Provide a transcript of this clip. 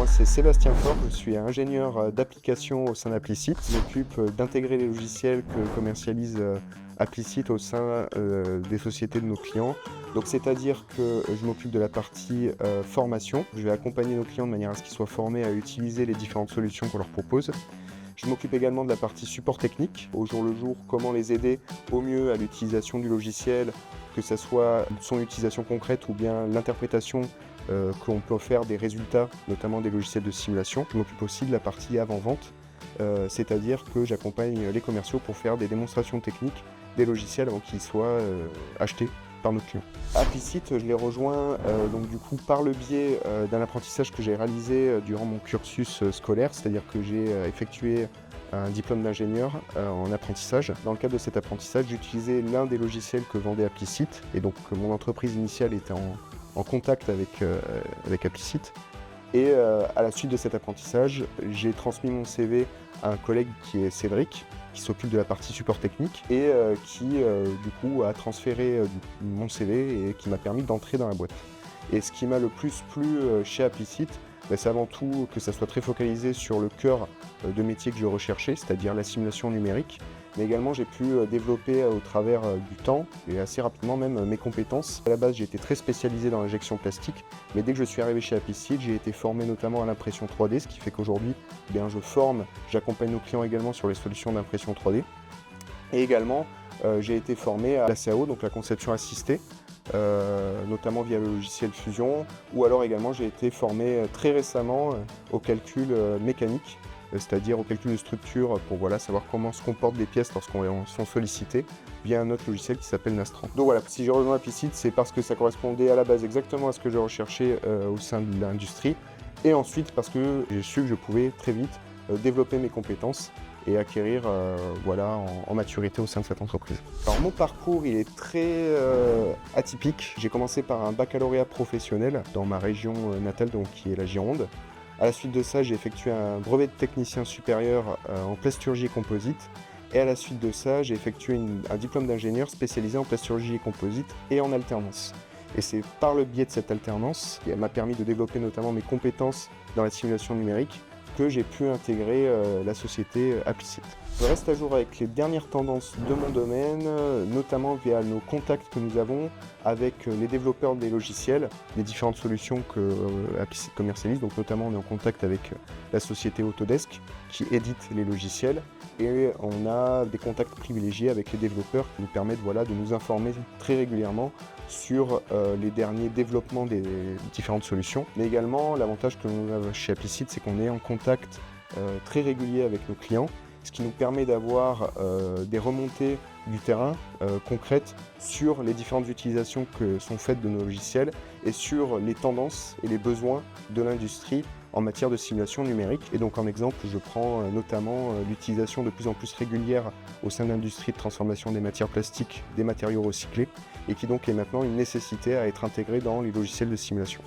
moi c'est Sébastien Faure, je suis ingénieur d'application au sein d'Applicit. Je m'occupe d'intégrer les logiciels que commercialise Applicit au sein des sociétés de nos clients. Donc c'est-à-dire que je m'occupe de la partie formation. Je vais accompagner nos clients de manière à ce qu'ils soient formés à utiliser les différentes solutions qu'on leur propose. Je m'occupe également de la partie support technique, au jour le jour, comment les aider au mieux à l'utilisation du logiciel, que ce soit son utilisation concrète ou bien l'interprétation qu'on peut faire des résultats, notamment des logiciels de simulation. Je m'occupe aussi de la partie avant-vente, c'est-à-dire que j'accompagne les commerciaux pour faire des démonstrations techniques des logiciels avant qu'ils soient achetés par nos clients. Applicit, je l'ai rejoint donc du coup par le biais d'un apprentissage que j'ai réalisé durant mon cursus scolaire, c'est-à-dire que j'ai effectué un diplôme d'ingénieur en apprentissage. Dans le cadre de cet apprentissage, j'utilisais l'un des logiciels que vendait Applicit, et donc mon entreprise initiale était en contact avec Applicit. Et à la suite de cet apprentissage, j'ai transmis mon CV à un collègue qui est Cédric, qui s'occupe de la partie support technique et qui du coup a transféré mon CV et qui m'a permis d'entrer dans la boîte. Et ce qui m'a le plus plu chez Applicit, c'est avant tout que ça soit très focalisé sur le cœur de métier que je recherchais, c'est-à-dire la simulation numérique. Mais également j'ai pu développer au travers du temps et assez rapidement même mes compétences. À la base j'ai été très spécialisé dans l'injection plastique, mais dès que je suis arrivé chez Applicit, j'ai été formé notamment à l'impression 3D, ce qui fait qu'aujourd'hui j'accompagne nos clients également sur les solutions d'impression 3D. Et également j'ai été formé à la CAO, donc la conception assistée, notamment via le logiciel Fusion, ou alors également j'ai été formé très récemment au calcul mécanique, c'est-à-dire au calcul de structure pour savoir comment se comportent des pièces lorsqu'on sont sollicitées via un autre logiciel qui s'appelle Nastran. Donc voilà, si j'ai rejoint Applicit, c'est parce que ça correspondait à la base exactement à ce que je recherchais au sein de l'industrie, et ensuite parce que j'ai su que je pouvais très vite développer mes compétences et acquérir en maturité au sein de cette entreprise. Alors mon parcours il est très atypique. J'ai commencé par un baccalauréat professionnel dans ma région natale, donc qui est la Gironde. À la suite de ça, j'ai effectué un brevet de technicien supérieur en plasturgie et composite. Et à la suite de ça, j'ai effectué un diplôme d'ingénieur spécialisé en plasturgie et composite et en alternance. Et c'est par le biais de cette alternance, qui m'a permis de développer notamment mes compétences dans la simulation numérique, que j'ai pu intégrer la société Applicit. Je reste à jour avec les dernières tendances de mon domaine, notamment via nos contacts que nous avons avec les développeurs des logiciels, des différentes solutions que Applicit commercialise. Donc notamment on est en contact avec la société Autodesk qui édite les logiciels, et on a des contacts privilégiés avec les développeurs qui nous permettent de nous informer très régulièrement sur les derniers développements des différentes solutions. Mais également, l'avantage que nous avons chez Applicit, c'est qu'on est en contact très régulier avec nos clients, ce qui nous permet d'avoir des remontées du terrain concrètes sur les différentes utilisations que sont faites de nos logiciels et sur les tendances et les besoins de l'industrie en matière de simulation numérique. Et donc en exemple, je prends notamment l'utilisation de plus en plus régulière au sein de l'industrie de transformation des matières plastiques, des matériaux recyclés, et qui donc est maintenant une nécessité à être intégrée dans les logiciels de simulation.